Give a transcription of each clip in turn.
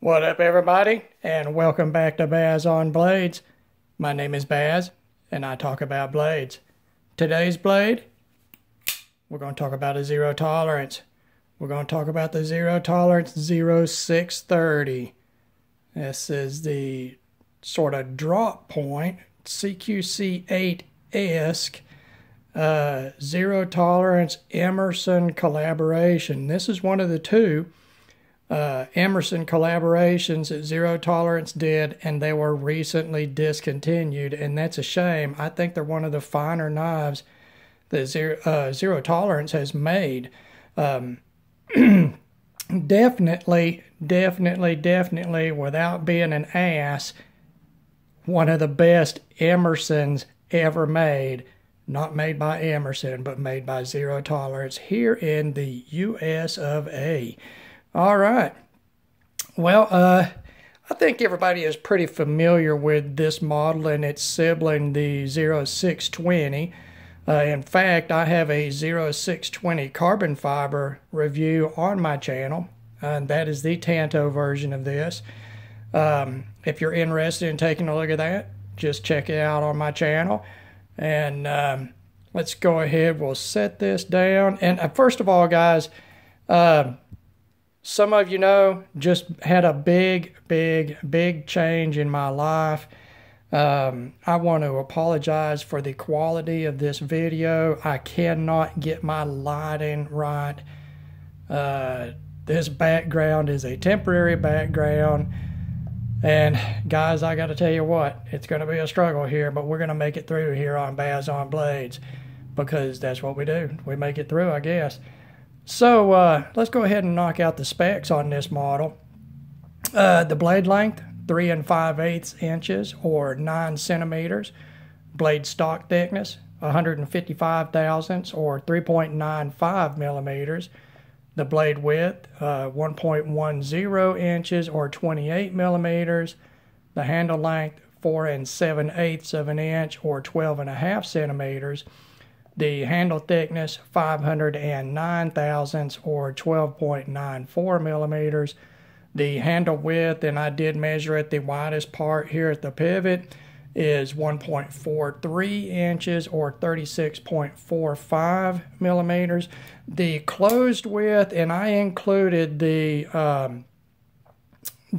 What up, everybody, and welcome back to Baz on Blades. My name is Baz, and I talk about blades. Today's blade, we're going to talk about a zero tolerance. We're going to talk about the zero tolerance 0630. This is the sort of drop point, CQC8-esque, zero tolerance Emerson collaboration. This is one of the two Emerson collaborations that Zero Tolerance did, and they were recently discontinued, and that's a shame. I think they're one of the finer knives that Zero Tolerance has made. Definitely, without being an ass, one of the best Emersons ever made. Not made by Emerson, but made by Zero Tolerance here in the US of A. All right. Well, I think everybody is pretty familiar with this model and its sibling, the 0620. In fact, I have a 0620 carbon fiber review on my channel, and that is the Tanto version of this. If you're interested in taking a look at that, just check it out on my channel. And let's go ahead. We'll set this down. And first of all, guys, some of you know, just had a big change in my life. I want to apologize for the quality of this video. I cannot get my lighting right. This background is a temporary background. And guys, I got to tell you what, it's going to be a struggle here, but we're going to make it through here on Baz on Blades, because that's what we do. We make it through, I guess. So let's go ahead and knock out the specs on this model. The blade length, 3 5/8 inches or 9 centimeters. Blade stock thickness, 155 thousandths or 3.95 millimeters. The blade width, 1.10 inches or 28 millimeters. The handle length, 4 7/8 of an inch or 12.5 centimeters. The handle thickness, 509 thousandths or 12.94 millimeters. The handle width, and I did measure it, the widest part here at the pivot, is 1.43 inches or 36.45 millimeters. The closed width, and I included the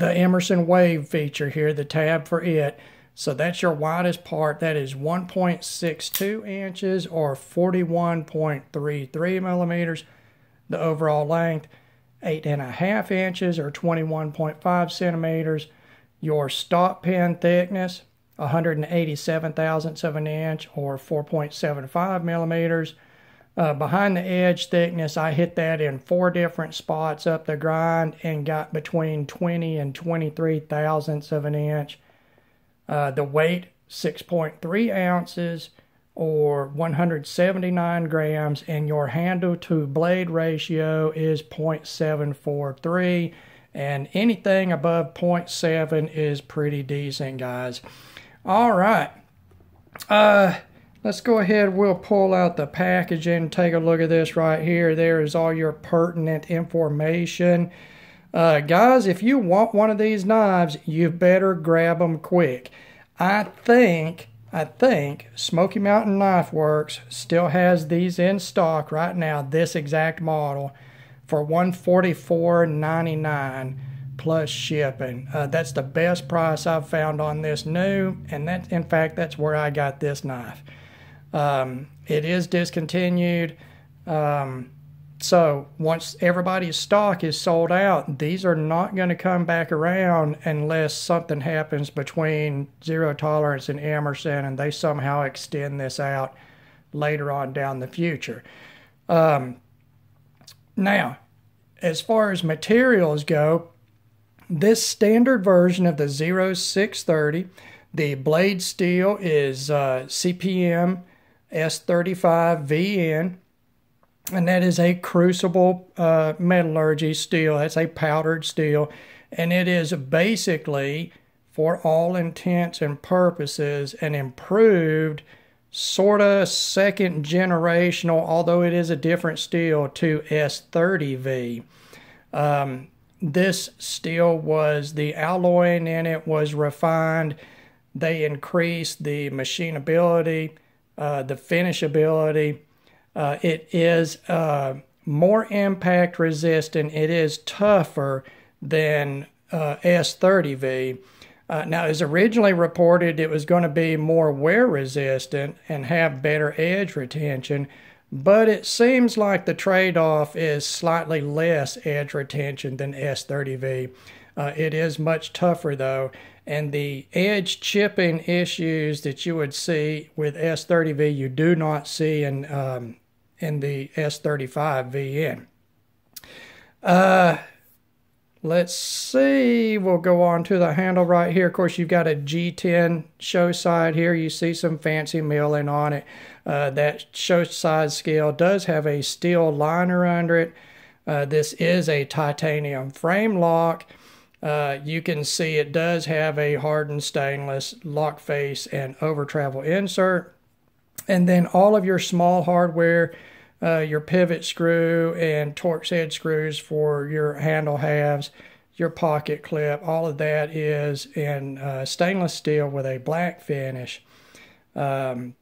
Emerson Wave feature here, the tab for it. So that's your widest part. That is 1.62 inches or 41.33 millimeters. The overall length, 8.5 inches or 21.5 centimeters. Your stop pin thickness, 187 thousandths of an inch or 4.75 millimeters. Behind the edge thickness, I hit that in 4 different spots up the grind and got between 20 and 23 thousandths of an inch. The weight, 6.3 ounces or 179 grams, and your handle to blade ratio is 0.743, and anything above 0.7 is pretty decent, guys. All right. Let's go ahead. We'll pull out the packaging, take a look at this right here. There is all your pertinent information. Guys, if you want one of these knives, you better grab them quick. I think Smoky Mountain Knife Works still has these in stock right now, this exact model, for $144.99 plus shipping. That's the best price I've found on this new, and that, in fact, that's where I got this knife. It is discontinued. So once everybody's stock is sold out, these are not going to come back around unless something happens between Zero Tolerance and Emerson and they somehow extend this out later on down the future. Now, as far as materials go, this standard version of the 0630, the blade steel is CPM S35VN. And that is a crucible metallurgy steel. That's a powdered steel. And it is basically, for all intents and purposes, an improved sort of second generational, although it is a different steel, to S30V. This steel was, the alloying in it was refined. They increased the machinability, the finishability. It is more impact resistant. It is tougher than S30V. Now, as originally reported, it was going to be more wear resistant and have better edge retention, but it seems like the trade-off is slightly less edge retention than S30V. It is much tougher though, and the edge chipping issues that you would see with S30V you do not see in the S35VN. Let's see, we'll go on to the handle right here. Of course, you've got a G10 show side here. You see some fancy milling on it. That show side scale does have a steel liner under it. This is a titanium frame lock. You can see it does have a hardened stainless lock face and over travel insert. And then all of your small hardware, your pivot screw and Torx head screws for your handle halves, your pocket clip, all of that is in stainless steel with a black finish. And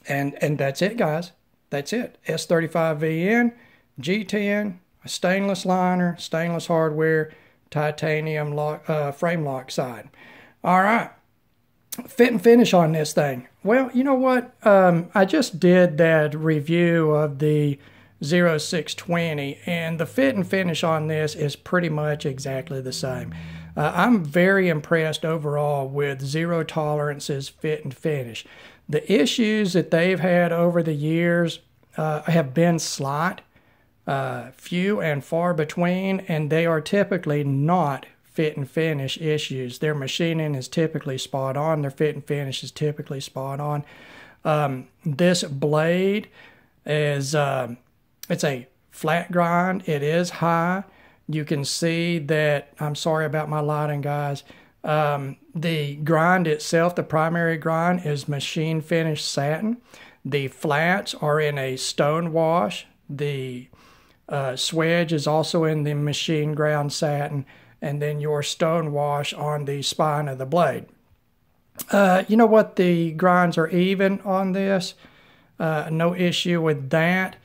that's it, guys. That's it. S35VN, G10, a stainless liner, stainless hardware, titanium lock, frame lock side. All right. Fit and finish on this thing. Well, you know what? I just did that review of the 0620, and the fit and finish on this is pretty much exactly the same. I'm very impressed overall with Zero Tolerance's fit and finish. The issues that they've had over the years have been slight, few and far between, and they are typically not fit and finish issues. Their machining is typically spot on. Their fit and finish is typically spot on. This blade is, it's a flat grind. It is high. You can see that, I'm sorry about my lighting, guys. The grind itself, the primary grind, is machine finished satin. The flats are in a stone wash. The swedge is also in the machine ground satin, and then your stone wash on the spine of the blade. You know what? The grinds are even on this. No issue with that.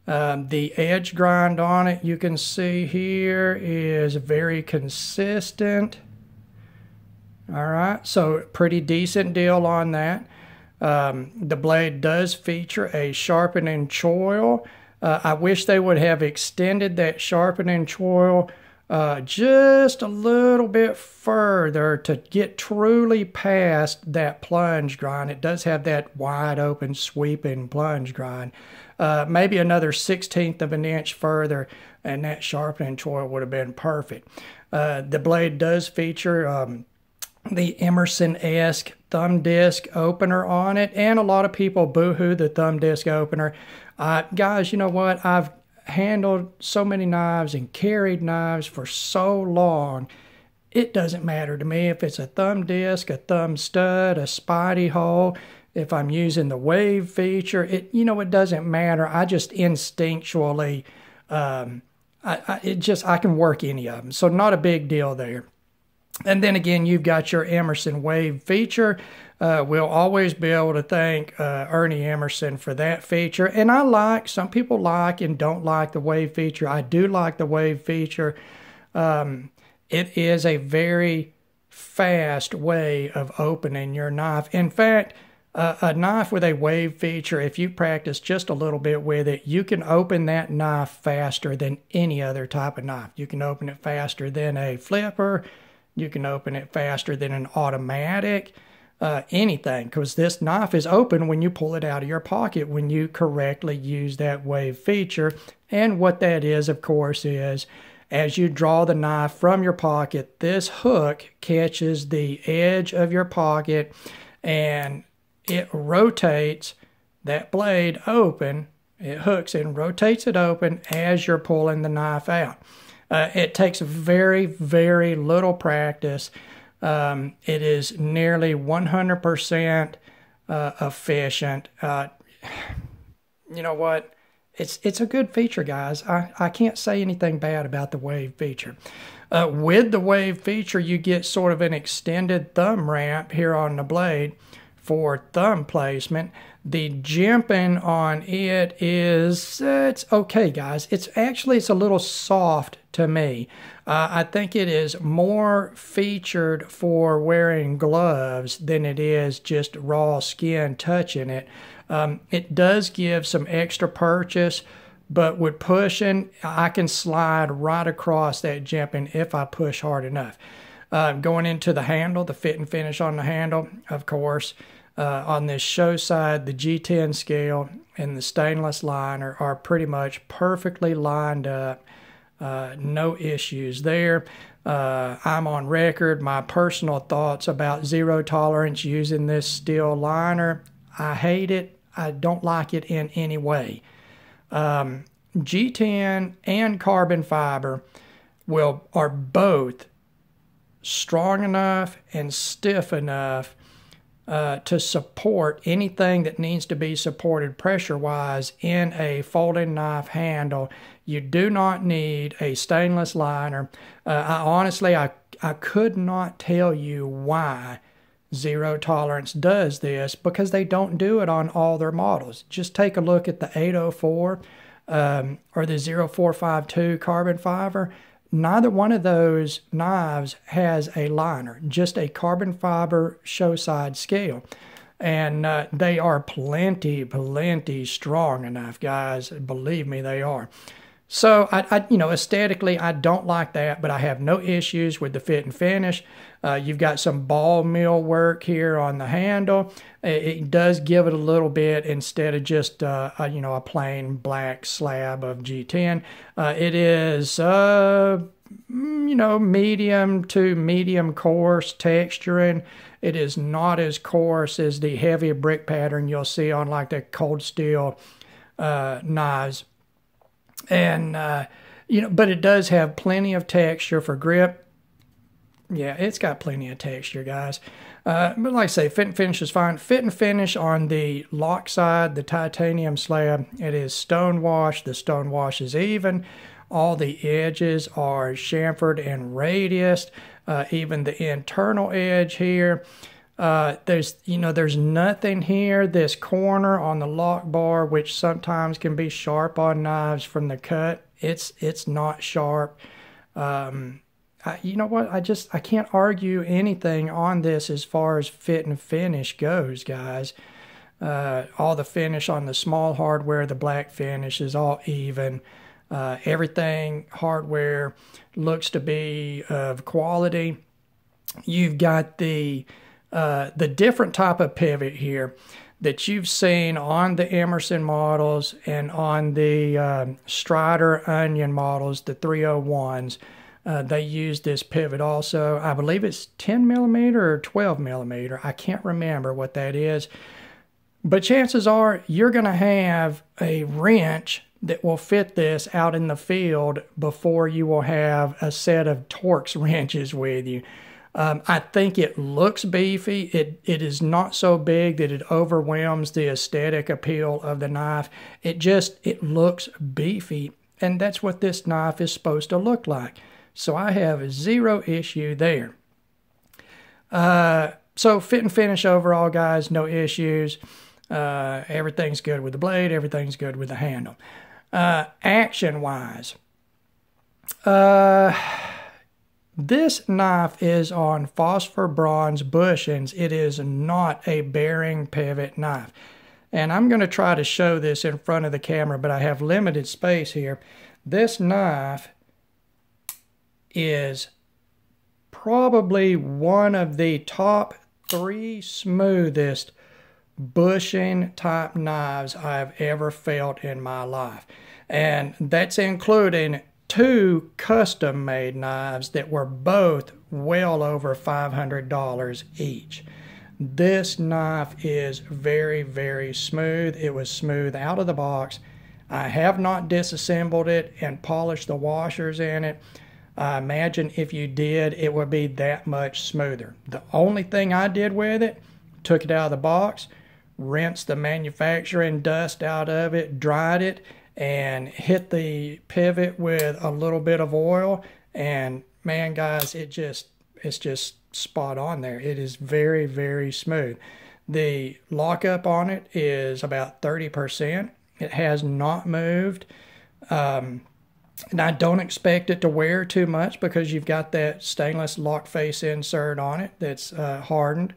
The edge grind on it, you can see here, is very consistent. All right, so pretty decent deal on that. The blade does feature a sharpening choil. I wish they would have extended that sharpening choil just a little bit further to get truly past that plunge grind. It does have that wide open sweeping plunge grind. Maybe another 1/16 of an inch further and that sharpening choil would have been perfect. The blade does feature the Emerson-esque thumb disc opener on it, and a lot of people boo-hoo the thumb disc opener. Guys, you know what? I've handled so many knives and carried knives for so long, it doesn't matter to me if it's a thumb disc, a thumb stud, a spidey hole. If I'm using the wave feature, it doesn't matter. I just instinctually, I can work any of them, so not a big deal there. And then again, you've got your Emerson wave feature. We'll always be able to thank Ernie Emerson for that feature. And some people like and don't like the wave feature. I do like the wave feature. It is a very fast way of opening your knife. In fact, a knife with a wave feature, if you practice just a little bit with it, you can open that knife faster than any other type of knife. You can open it faster than a flipper. You can open it faster than an automatic, anything, because this knife is open when you pull it out of your pocket when you correctly use that wave feature. And what that is, of course, is as you draw the knife from your pocket, this hook catches the edge of your pocket and it rotates that blade open. It hooks and rotates it open as you're pulling the knife out. It takes very, very little practice. It is nearly 100% efficient. You know what? it's a good feature, guys. I can't say anything bad about the wave feature. With the wave feature, you get sort of an extended thumb ramp here on the blade for thumb placement. The jimping on it is, it's okay, guys. It's a little soft to me. I think it is more featured for wearing gloves than it is just raw skin touching it. It does give some extra purchase, but with pushing, I can slide right across that jimping if I push hard enough. Going into the handle, the fit and finish on the handle, of course, on this show side, the G10 scale and the stainless liner are pretty much perfectly lined up. No issues there. I'm on record. My personal thoughts about zero tolerance using this steel liner. I hate it. I don't like it in any way. G10 and carbon fiber are both strong enough and stiff enough to support anything that needs to be supported pressure-wise in a folding knife handle. You do not need a stainless liner. I could not tell you why Zero Tolerance does this, because they don't do it on all their models. Just take a look at the 804 or the 0452 carbon fiber. Neither one of those knives has a liner, just a carbon fiber show side scale. And they are plenty strong enough, guys. Believe me, they are. So, aesthetically, I don't like that, but I have no issues with the fit and finish. You've got some ball mill work here on the handle. It does give it a little bit instead of just, a plain black slab of G10. It is, medium to medium coarse texturing. It is not as coarse as the heavy brick pattern you'll see on like the cold steel knives. And, but it does have plenty of texture for grip. Yeah, it's got plenty of texture, guys. But like I say, fit and finish is fine. Fit and finish on the lock side, the titanium slab, it is stone wash. The stone wash is even. All the edges are chamfered and radiused. Even the internal edge here. There's nothing here. This corner on the lock bar, which sometimes can be sharp on knives from the cut, it's not sharp. You know what? I can't argue anything on this as far as fit and finish goes, guys. All the finish on the small hardware, the black finish is all even. Everything hardware looks to be of quality. You've got the different type of pivot here that you've seen on the Emerson models and on the Strider Onion models, the 301s. They use this pivot also. I believe it's 10 millimeter or 12 millimeter. I can't remember what that is. But chances are you're going to have a wrench that will fit this out in the field before you will have a set of Torx wrenches with you. I think it looks beefy. It is not so big that it overwhelms the aesthetic appeal of the knife. It looks beefy, and that's what this knife is supposed to look like. So I have zero issue there. So fit and finish overall, guys, no issues. Everything's good with the blade. Everything's good with the handle. Action-wise, this knife is on phosphor bronze bushings. It is not a bearing pivot knife. And I'm going to try to show this in front of the camera, but I have limited space here. This knife is probably one of the top 3 smoothest bushing type knives I've ever felt in my life. And that's including 2 custom made knives that were both well over $500 each. This knife is very smooth. It was smooth out of the box. I have not disassembled it and polished the washers in it. I imagine if you did, it would be that much smoother. The only thing I did with it, took it out of the box, rinsed the manufacturing dust out of it, dried it, and hit the pivot with a little bit of oil, and man, guys, it's just spot on there. It is very, very smooth. The lockup on it is about 30%. It has not moved. And I don't expect it to wear too much because you've got that stainless lock face insert on it that's hardened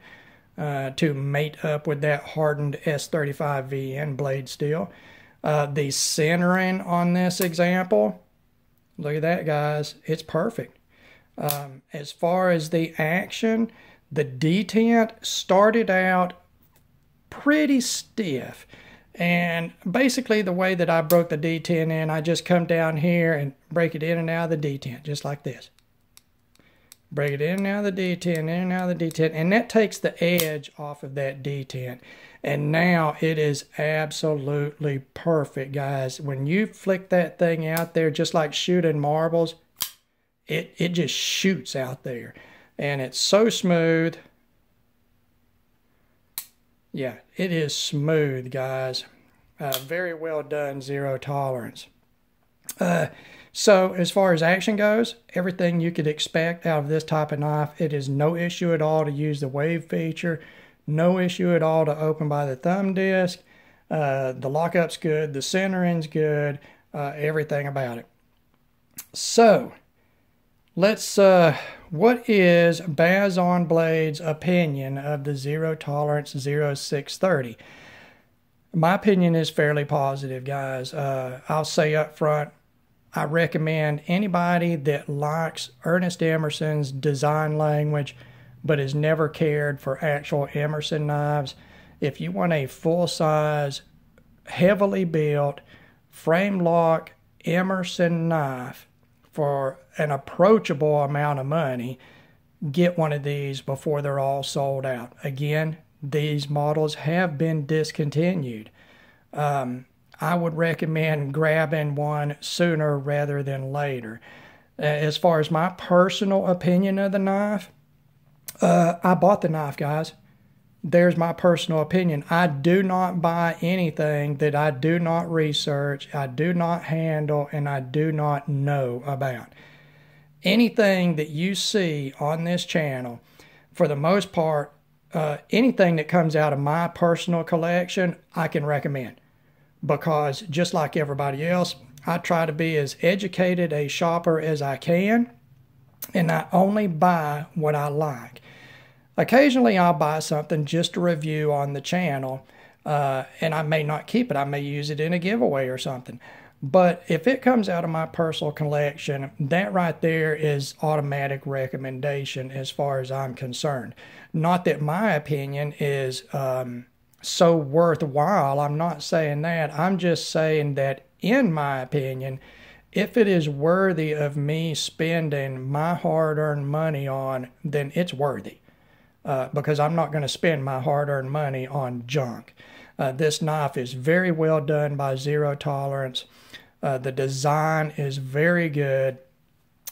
to mate up with that hardened S35VN blade steel. The centering on this example, look at that, guys. It's perfect. As far as the action, the detent started out pretty stiff. And basically the way that I broke the detent in, I just come down here and break it in and out of the detent, just like this. Break it in and out of the detent, in and out of the detent, and that takes the edge off of that detent. And now it is absolutely perfect, guys. When you flick that thing out there, just like shooting marbles, it just shoots out there. And it's so smooth. Yeah, it is smooth, guys. Very well done, zero tolerance. So as far as action goes, everything you could expect out of this type of knife. It is no issue at all to use the wave feature. No issue at all to open by the thumb disc. The lockup's good. The centering's good. Everything about it. So let's, what is Baz on Blade's opinion of the Zero Tolerance 0630? My opinion is fairly positive, guys. I'll say up front, I recommend anybody that likes Ernest Emerson's design language but has never cared for actual Emerson knives. If you want a full-size, heavily built, frame lock Emerson knife for an approachable amount of money, get one of these before they're all sold out. Again, these models have been discontinued. I would recommend grabbing one sooner rather than later. As far as my personal opinion of the knife, I bought the knife, guys. There's my personal opinion. I do not buy anything that I do not research, I do not handle, and I do not know about. Anything that you see on this channel, for the most part, anything that comes out of my personal collection, I can recommend. Because just like everybody else, I try to be as educated a shopper as I can, and I only buy what I like. Occasionally I'll buy something just to review on the channel, and I may not keep it. I may use it in a giveaway or something. But if it comes out of my personal collection, that right there is automatic recommendation as far as I'm concerned. Not that my opinion is so worthwhile. I'm not saying that. I'm just saying that in my opinion, if it is worthy of me spending my hard-earned money on, then it's worthy. Because I'm not going to spend my hard-earned money on junk. This knife is very well done by Zero Tolerance. The design is very good.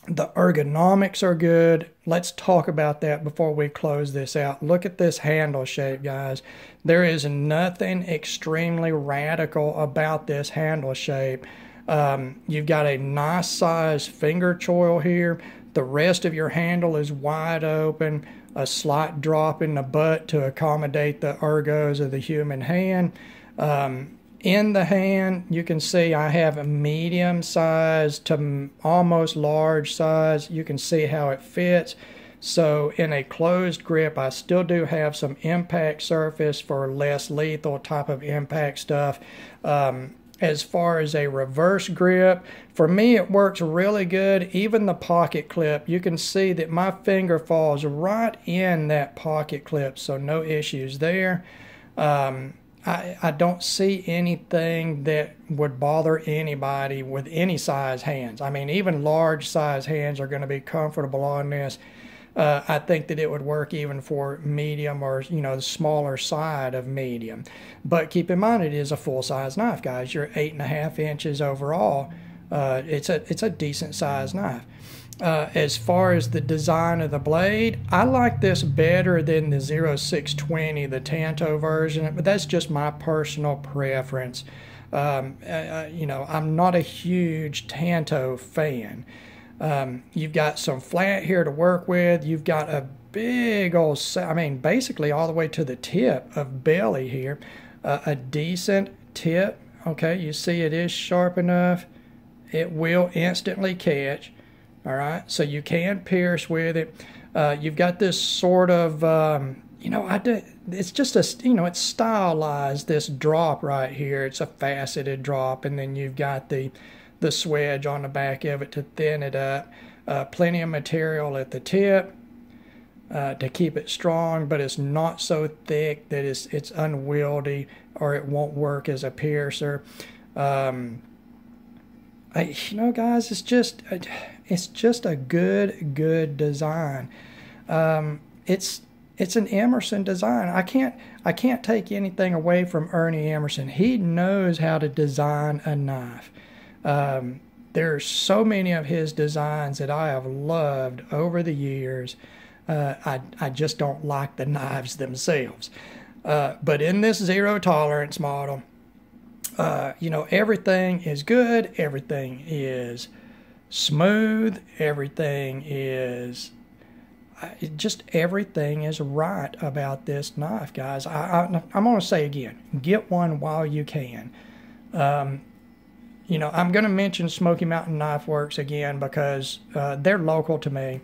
The ergonomics are good. Let's talk about that before we close this out. Look at this handle shape, guys. There is nothing extremely radical about this handle shape. You've got a nice size finger choil here. The rest of your handle is wide open. A slight drop in the butt to accommodate the ergos of the human hand. In the hand, you can see I have a medium size to almost large size. You can see how it fits. So in a closed grip, I still do have some impact surface for less lethal type of impact stuff. As far as a reverse grip, for me it works really good. Even the pocket clip, you can see that my finger falls right in that pocket clip, so no issues there. I don't see anything that would bother anybody with any size hands. I mean, even large size hands are going to be comfortable on this. I think that it would work even for medium or, you know, the smaller side of medium. But keep in mind, it is a full-size knife, guys. You're 8.5 inches overall. It's a decent size knife. As far as the design of the blade, I like this better than the 0620, the Tanto version, but that's just my personal preference. You know, I'm not a huge Tanto fan. You've got some flat here to work with. You've got a big old, I mean, basically all the way to the tip of belly here. A decent tip. Okay, you see it is sharp enough. It will instantly catch. All right, so you can pierce with it. You've got this sort of, you know, it's just a, you know, it's stylized, this drop right here. It's a faceted drop, and then you've got the swedge on the back of it to thin it up. Plenty of material at the tip to keep it strong, but it's not so thick that it's unwieldy or it won't work as a piercer. You know, guys, it's just a good design. It's an Emerson design. I can't take anything away from Ernie Emerson. He knows how to design a knife. There's so many of his designs that I have loved over the years. I just don't like the knives themselves. But in this zero tolerance model, you know, everything is good. Everything is smooth. Everything is just everything is right about this knife, guys. I'm going to say again, get one while you can. You know, I'm going to mention Smoky Mountain Knife Works again because they're local to me.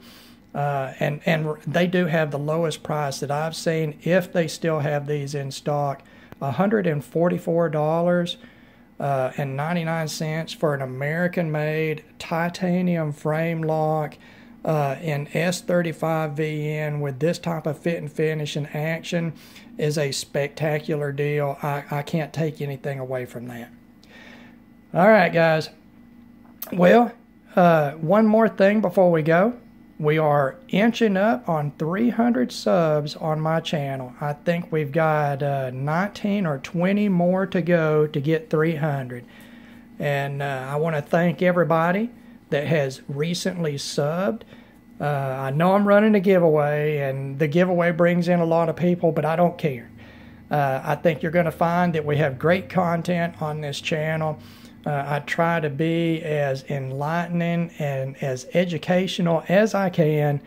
And they do have the lowest price that I've seen, if they still have these in stock, $144.99 for an American-made titanium frame lock in S35 VN with this type of fit and finish and action is a spectacular deal. I can't take anything away from that. All right, guys. Well, one more thing before we go. We are inching up on 300 subs on my channel. I think we've got 19 or 20 more to go to get 300. And I want to thank everybody that has recently subbed. I know I'm running a giveaway, and the giveaway brings in a lot of people, but I don't care. I think you're going to find that we have great content on this channel. I try to be as enlightening and as educational as I can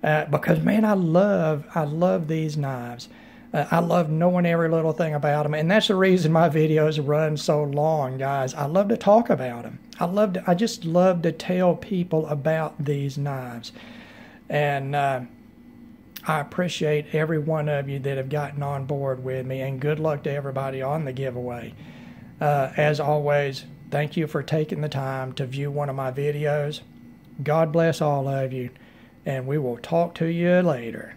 because, man, I love these knives. I love knowing every little thing about them, and that's the reason my videos run so long, guys. I love to talk about them. I just love to tell people about these knives, and I appreciate every one of you that have gotten on board with me, and good luck to everybody on the giveaway. As always, thank you for taking the time to view one of my videos. God bless all of you, and we will talk to you later.